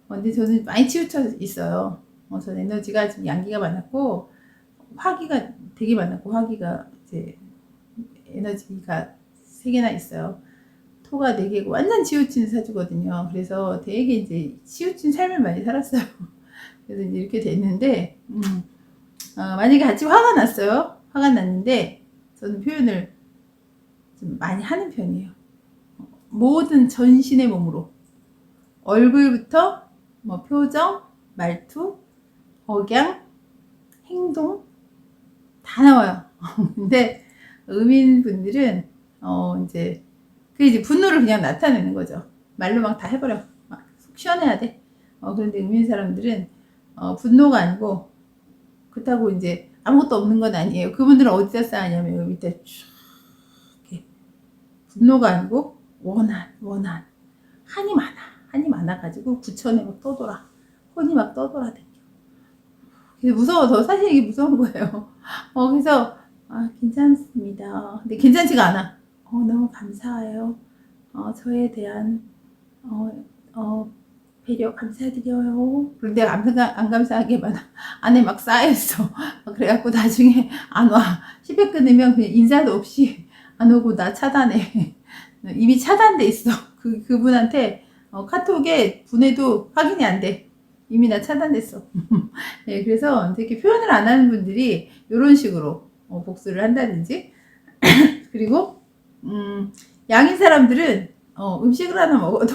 근데 저는 많이 치우쳐 있어요. 저는 에너지가 좀 양기가 많았고 화기가 되게 많았고, 화기가 이제 에너지가 3개나 있어요. 토가 4개고 완전 치우치는 사주거든요. 그래서 되게 이제 치우친 삶을 많이 살았어요. 그래서 이제 이렇게 됐는데, 만약에 같이 화가 났어요. 화가 났는데 저는 표현을 좀 많이 하는 편이에요. 모든 전신의 몸으로, 얼굴부터 뭐 표정, 말투, 억양, 행동 다 나와요. 근데 음인분들은 이제 이제 분노를 그냥 나타내는 거죠. 말로 막 다 해버려. 막 속 시원해야 돼. 그런데 음인 사람들은 분노가 아니고, 그렇다고 이제 아무것도 없는 건 아니에요. 그분들은 어디다 쌓냐면 여기 밑에 쭉 이렇게, 분노가 아니고 원한 한이 많아가지고 구천에 막 떠돌아, 혼이 막 떠돌아다녀. 그래서 무서워. 더 사실 이게 무서운 거예요. 그래서 괜찮습니다. 근데 괜찮지가 않아. 너무 감사해요. 저에 대한 배려 감사드려요. 그런데 안 감사하게 안에 막 쌓여있어. 그래갖고 나중에 안 와. 10회 끊으면 그냥 인사도 없이 안 오고 나 차단해. 이미 차단돼 있어. 그분한테 카톡에 보내도 확인이 안 돼. 이미 나 차단됐어. 네, 그래서 되게 표현을 안 하는 분들이 이런 식으로 복수를 한다든지 그리고 양인 사람들은 음식을 하나 먹어도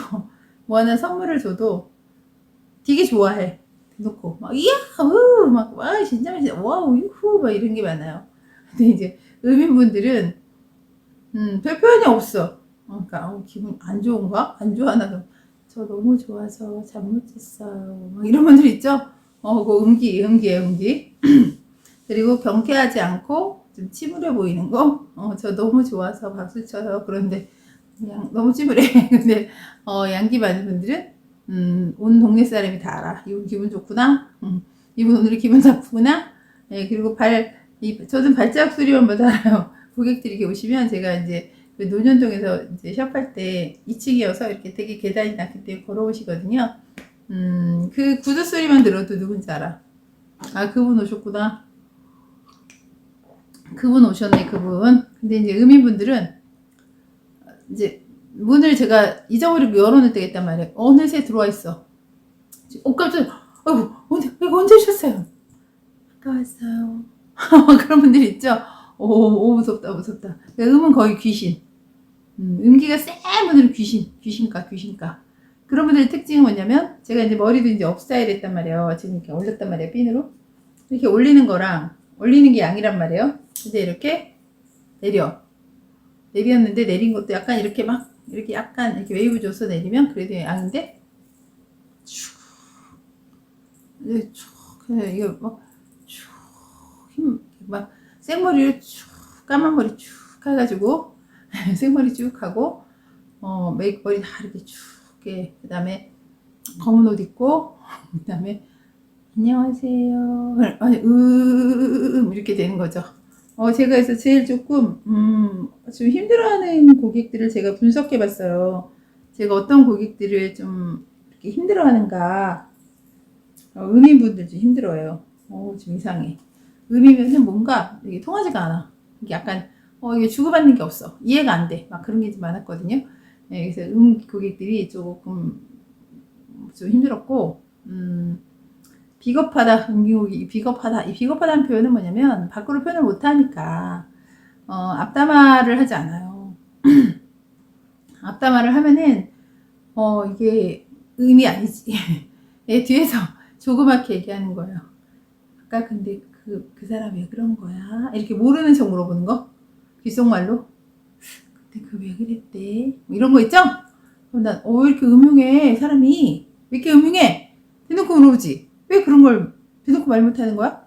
뭐 하나 선물을 줘도 되게 좋아해. 놓고 막 이야 막 진짜 맛있어 와우 유후 막 이런 게 많아요. 근데 이제 음인분들은 별 표현이 없어. 그러니까 기분 안 좋은가? 안 좋아하나? 저 너무 좋아서 잠 못 잤어요. 막 이런 분들 있죠? 그 음기. 그리고 경쾌하지 않고 좀 침울해 보이는 거. 저 너무 좋아서 박수 쳐요. 그런데 그냥 너무 침울해. 근데 양기 많은 분들은 온 동네 사람이 다 알아. 이분 기분 좋구나. 이분 오늘 기분 나쁘구나. 네, 그리고 저는 발자국 소리만 못 알아요. 고객들이 이렇게 오시면, 제가 이제 그 논현동에서 이제 샵할 때 2층이어서 이렇게 되게 계단이 낮기 때문에 걸어오시거든요. 그 구두 소리만 들어도 누군지 알아. 아, 그분 오셨구나. 그분 오셨네, 그분. 근데 이제 음인분들은 이제 문을 제가 잊어버리고 열어놓을 때가 있단 말이에요. 어느새 들어와 있어. 깜짝이야. 아이고, 언제 오셨어요? 아까 왔어요. 그런 분들 있죠? 오, 무섭다, 무섭다. 음은 거의 귀신. 음기가 센 분들은 귀신가. 그런 분들의 특징은 뭐냐면, 제가 이제 머리도 이제 업스타일 했단 말이에요. 지금 이렇게 올렸단 말이에요, 핀으로. 이렇게 올리는 거랑, 올리는 게 양이란 말이에요. 근데 이렇게 내렸는데, 내린 것도 약간 이렇게 막, 이렇게 약간 이렇게 웨이브 줘서 내리면, 그래도 양인데, 쭉, 이거 막, 쭉, 막, 생머리를 쭉, 까만 머리 쭉 해가지고, 생머리 쭉 하고, 메이크업이 다 이렇게 쭉, 그 다음에 검은 옷 입고, 그 다음에 안녕하세요. 아니, 이렇게 되는 거죠. 제가 그래서 제일 조금, 좀 힘들어하는 고객들을 제가 분석해 봤어요. 제가 어떤 고객들을 좀 이렇게 힘들어하는가. 음인분들 좀 힘들어요. 좀 이상해. 음이면은 뭔가 이게 통하지가 않아. 이게 약간, 이게 주고받는 게 없어. 이해가 안 돼. 막 그런 게 좀 많았거든요. 네, 그래서 고객들이 조금 좀 힘들었고, 비겁하다, 비겁하다. 이 비겁하다는 표현은 뭐냐면, 밖으로 표현을 못하니까, 앞담화를 하지 않아요. 앞담화를 하면은, 이게 의미 아니지. 뒤에서 조그맣게 얘기하는 거예요. 아까 근데 그 사람 왜 그런 거야? 이렇게 모르는 척 물어보는 거? 귓속말로? 근데 그 왜 그랬대? 뭐 이런 거 있죠? 그럼 난, 왜 이렇게 음흉해? 사람이. 왜 이렇게 음흉해? 대놓고 물어보지. 왜 그런 걸 대놓고 말 못하는 거야?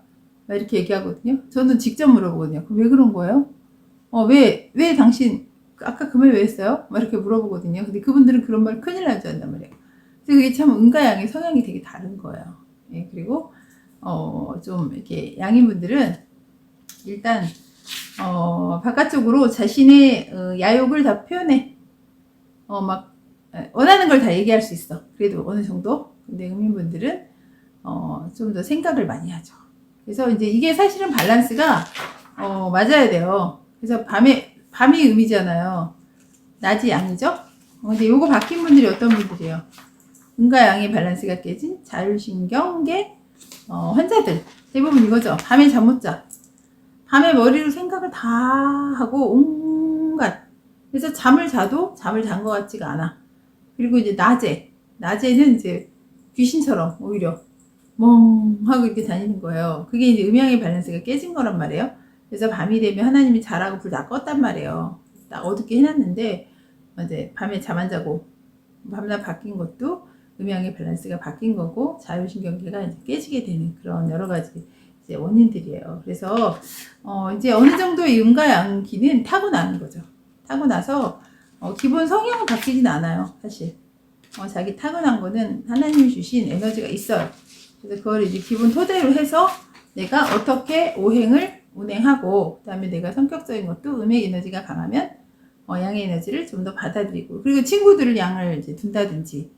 막 이렇게 얘기하거든요. 저는 직접 물어보거든요. 왜 그런 거예요? 왜 당신, 아까 그 말 왜 했어요? 막 이렇게 물어보거든요. 근데 그분들은 그런 말 큰일 날 줄 안단 말이에요. 그래서 그게 참 음과 양의 성향이 되게 다른 거예요. 예, 그리고, 좀 이렇게 양인분들은 일단, 바깥쪽으로 자신의 야욕을 다 표현해. 막, 원하는 걸 다 얘기할 수 있어. 그래도 어느 정도. 근데 음인분들은, 좀 더 생각을 많이 하죠. 그래서 이제 이게 사실은 밸런스가, 맞아야 돼요. 그래서 밤이 음이잖아요. 낮이 양이죠? 근데 요거 바뀐 분들이 어떤 분들이에요? 음과 양의 밸런스가 깨진 자율신경계, 환자들. 대부분 이거죠. 밤에 잠 못 자. 밤에 머리로 생각을 다 하고 온갖. 그래서 잠을 자도 잠을 잔 것 같지가 않아. 그리고 이제 낮에는 이제 귀신처럼 오히려 멍하고 이렇게 다니는 거예요. 그게 이제 음양의 밸런스가 깨진 거란 말이에요. 그래서 밤이 되면 하나님이 자라고 불 다 껐단 말이에요. 딱 어둡게 해놨는데 이제 밤에 잠 안 자고 밤낮 바뀐 것도 음양의 밸런스가 바뀐 거고 자율신경계가 이제 깨지게 되는 그런 여러 가지 이제 원인들이에요. 그래서 이제 어느 정도의 음과 양기는 타고나는 거죠. 타고나서 기본 성향은 바뀌진 않아요. 사실 자기 타고난 거는 하나님이 주신 에너지가 있어요. 그래서 그걸 이제 기본 토대로 해서 내가 어떻게 오행을 운행하고 그다음에 내가 성격적인 것도 음의 에너지가 강하면 양의 에너지를 좀 더 받아들이고 그리고 친구들을 양을 이제 둔다든지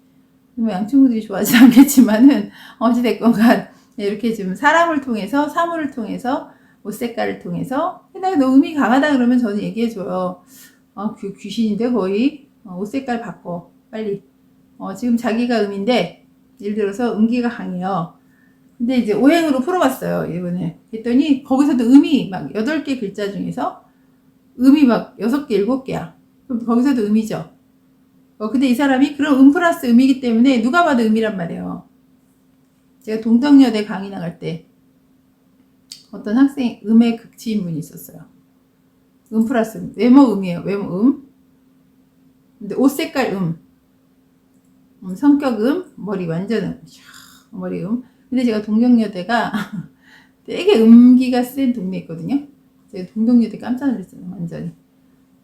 뭐 양 친구들이 좋아하지 않겠지만은 어찌됐건 간 이렇게 좀 사람을 통해서 사물을 통해서 옷 색깔을 통해서 너 음이 강하다 그러면 저는 얘기해줘요. 귀신인데 거의 옷 색깔 바꿔 빨리. 지금 자기가 음인데 예를 들어서 음기가 강해요. 근데 이제 오행으로 풀어봤어요 이번에. 그랬더니 거기서도 음이 막 8개 글자 중에서 음이 막 6개 7개야. 그럼 거기서도 음이죠. 근데 이 사람이 그런 음 플러스 음이기 때문에 누가 봐도 음이란 말이에요. 제가 동덕여대 강의 나갈 때 어떤 학생 음의 극치인 분이 있었어요. 음 플러스 음. 외모 음이에요. 외모 음. 근데 옷 색깔 성격 머리 완전 머리 근데 제가 동덕여대가 되게 음기가 센 동네 있거든요. 제가 동덕여대 깜짝 놀랐어요. 완전히.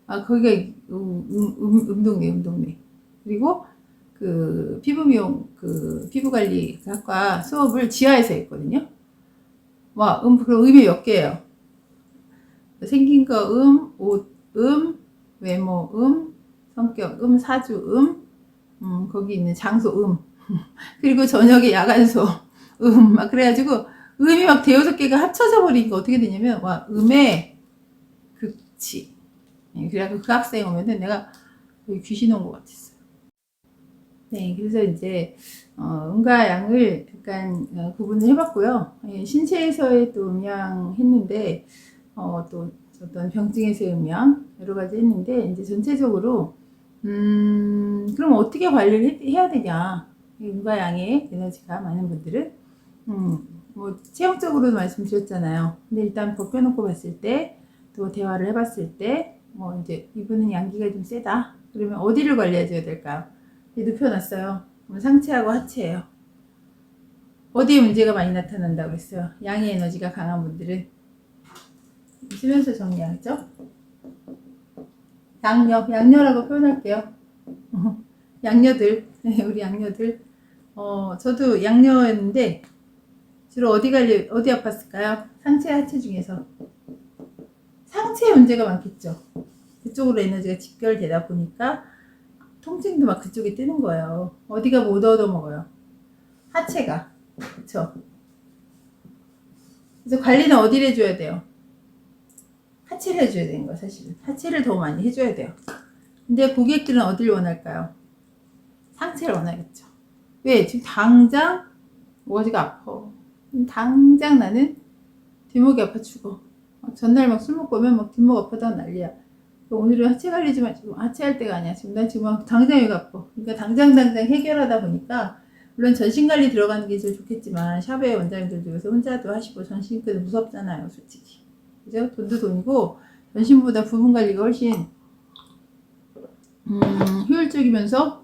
거기가 음동네. 그리고 그 피부미용 피부관리 학과 수업을 지하에서 했거든요. 그럼 음이 몇 개예요? 생긴 거 옷 외모 성격 사주 거기 있는 장소 그리고 저녁에 야간소, 막 그래가지고 음이 막 대여섯 개가 합쳐져 버리니까 어떻게 되냐면, 와, 음의 극치. 그래갖고 그 학생 오면은 내가 거의 귀신 온 것 같았어요. 네, 그래서 이제, 음과 양을 약간 구분을 해봤고요. 신체에서의 또 음양 했는데, 또 어떤 병증에서의 음양, 여러 가지 했는데, 이제 전체적으로, 그럼 어떻게 관리를 해야 되냐. 음과 양의 에너지가 많은 분들은, 뭐, 체형적으로도 말씀드렸잖아요. 근데 일단 벗겨놓고 봤을 때, 또 대화를 해봤을 때, 이제 이분은 양기가 좀 세다. 그러면 어디를 관리해줘야 될까요? 눕혀놨어요. 상체하고 하체예요. 어디에 문제가 많이 나타난다고 했어요. 양의 에너지가 강한 분들은. 웃으면서 정리하죠. 양녀라고 표현할게요. 양녀들, 우리 양녀들. 저도 양녀였는데 주로 어디 아팠을까요? 상체, 하체 중에서 상체에 문제가 많겠죠. 그쪽으로 에너지가 집결되다 보니까 통증도 막 그쪽에 뜨는 거예요. 어디가 못 얻어먹어요. 하체가. 그쵸? 그래서 관리는 어디를 해줘야 돼요? 하체를 해줘야 되는 거예요, 사실은. 하체를 더 많이 해줘야 돼요. 근데 고객들은 어디를 원할까요? 상체를 원하겠죠. 왜? 지금 당장 뭐가지가 아파. 당장 나는 뒷목이 아파 죽어. 전날 막 술 먹고 오면 막 뒷목 아프다고 난리야. 오늘은 하체 관리 좀 하지. 하체 할 때가 아니야. 지금 난 지금 막 당장 여기가 아파. 그러니까 당장 해결하다 보니까 물론 전신 관리 들어가는 게 제일 좋겠지만 샵의 원장님들 중에서 혼자도 하시고 전신끈은 무섭잖아요, 솔직히. 그죠? 돈도 돈이고 전신보다 부분 관리가 훨씬 효율적이면서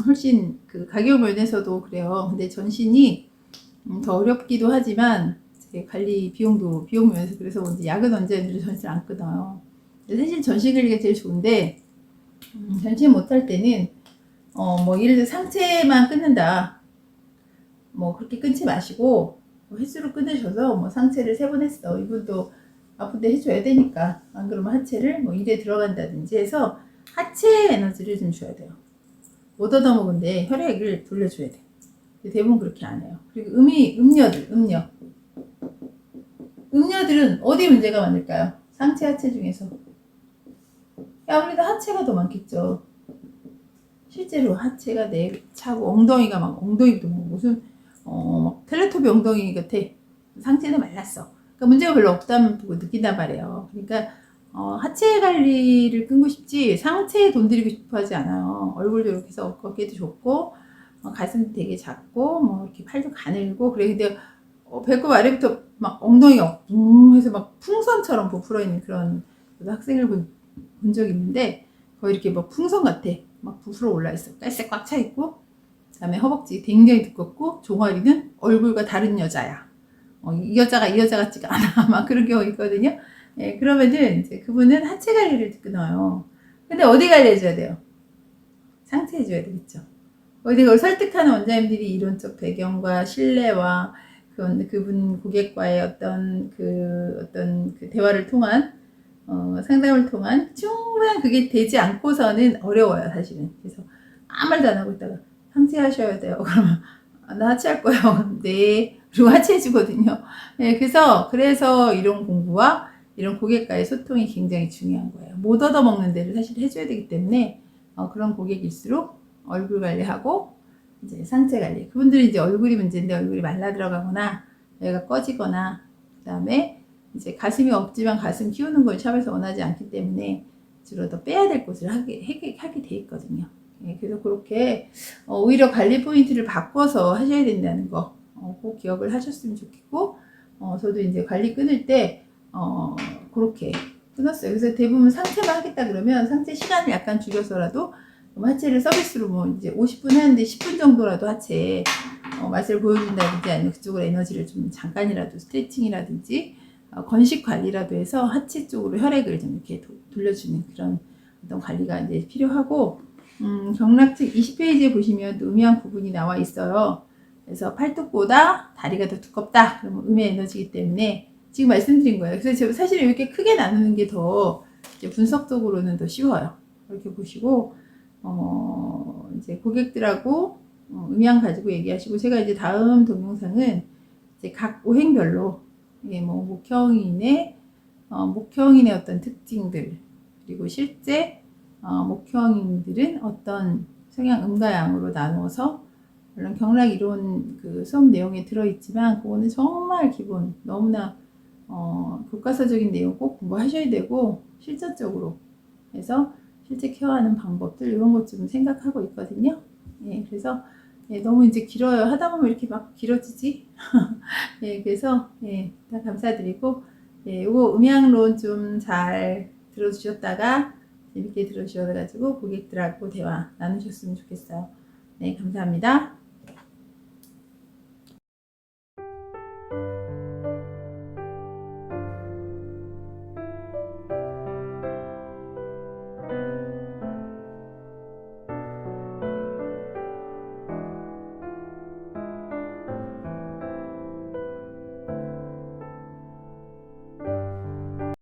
훨씬 그 가격 면에서도 그래요. 근데 전신이 더 어렵기도 하지만 관리 비용 면에서 그래서 이제 약은 원장님들이 전신 안 끊어요. 사실 전신 관리가 제일 좋은데 전신 못할 때는 뭐 예를 들어 상체만 끊는다. 뭐 그렇게 끊지 마시고 횟수로 끊으셔서 뭐 상체를 3번 했어. 이분도 아픈데 해줘야 되니까. 안 그러면 하체를 뭐 일에 들어간다든지 해서 하체 에너지를 좀 줘야 돼요. 못 얻어먹은데 혈액을 돌려줘야 돼. 대부분 그렇게 안 해요. 그리고 음녀들은 어디 문제가 많을까요? 상체, 하체 중에서. 아무래도 하체가 더 많겠죠. 실제로 하체가 차고 엉덩이도 뭐 무슨 막 텔레토비 엉덩이 같아. 상체는 말랐어. 그러니까 문제가 별로 없다면 보고 느낀단 말이에요. 그러니까 하체 관리를 끊고 싶지 상체에 돈 들이고 싶어 하지 않아요. 얼굴도 이렇게 해서 걷기도 좋고 가슴도 되게 작고 뭐 이렇게 팔도 가늘고 그래. 근데 배꼽 아래부터 막 엉덩이가 해서 막 풍선처럼 부풀어 있는 그런 학생을 본 적이 있는데 거의 이렇게 막 풍선 같아. 막 부풀어 올라 있어. 깔색 꽉 차 있고 그다음에 허벅지 굉장히 두껍고 종아리는 얼굴과 다른 여자야. 이 여자가 이 여자 같지가 않아. 막 그런 경우 있거든요. 예, 그러면은 이제 그분은 하체 관리를 끊어요. 근데 어디 관리해줘야 돼요? 상체 해줘야 되겠죠. 그걸 설득하는 원장님들이 이론적 배경과 신뢰와 그분 고객과의 어떤 그 대화를 통한 상담을 통한 충분한 그게 되지 않고서는 어려워요, 사실은. 그래서 아무 말도 안 하고 있다가 상체 하셔야 돼요. 그러면 나 하체 할 거예요. 네. 그리고 하체 해주거든요. 네, 그래서 이런 공부와 이런 고객과의 소통이 굉장히 중요한 거예요. 못 얻어먹는 데를 사실 해줘야 되기 때문에 그런 고객일수록 얼굴 관리하고 이제 상체 관리. 그분들이 이제 얼굴이 문제인데 얼굴이 말라 들어가거나 여기가 꺼지거나 그다음에 이제 가슴이 없지만 가슴 키우는 걸 샵에서 원하지 않기 때문에 주로 더 빼야 될 곳을 하게 돼 있거든요. 예, 그래서 그렇게 오히려 관리 포인트를 바꿔서 하셔야 된다는 거 꼭 기억을 하셨으면 좋겠고 저도 이제 관리 끊을 때 그렇게 끊었어요. 그래서 대부분 상체만 하겠다 그러면 상체 시간을 약간 줄여서라도 하체를 서비스로 뭐 이제 50분 하는데 10분 정도라도 하체 맛을 보여준다든지 아니면 그쪽으로 에너지를 좀 잠깐이라도 스트레칭이라든지 건식 관리라도 해서 하체 쪽으로 혈액을 좀 이렇게 돌려주는 그런 어떤 관리가 이제 필요하고 경락측 20페이지에 보시면 음양 부분이 나와 있어요. 그래서 팔뚝보다 다리가 더 두껍다. 그러면 음의 에너지이기 때문에 지금 말씀드린 거예요. 그래서 사실 이렇게 크게 나누는 게 더 분석적으로는 더 쉬워요. 이렇게 보시고 이제 고객들하고 음향 가지고 얘기하시고, 제가 이제 다음 동영상은 이제 각 오행별로 뭐 목형인의 어떤 특징들, 그리고 실제 목형인들은 어떤 성향 음과 양으로 나누어서, 물론 경락 이론 그 수업 내용에 들어있지만 그거는 정말 기본, 너무나 교과서적인 내용 꼭 공부하셔야 되고, 실전적으로 해서 실제 케어하는 방법들 이런 것 좀 생각하고 있거든요. 예, 그래서 너무 이제 길어요. 하다 보면 이렇게 막 길어지지. 예, 그래서 다 감사드리고, 요거 음향론 좀 잘 들어주셨다가 재밌게 들어주셔가지고 고객들하고 대화 나누셨으면 좋겠어요. 네, 감사합니다.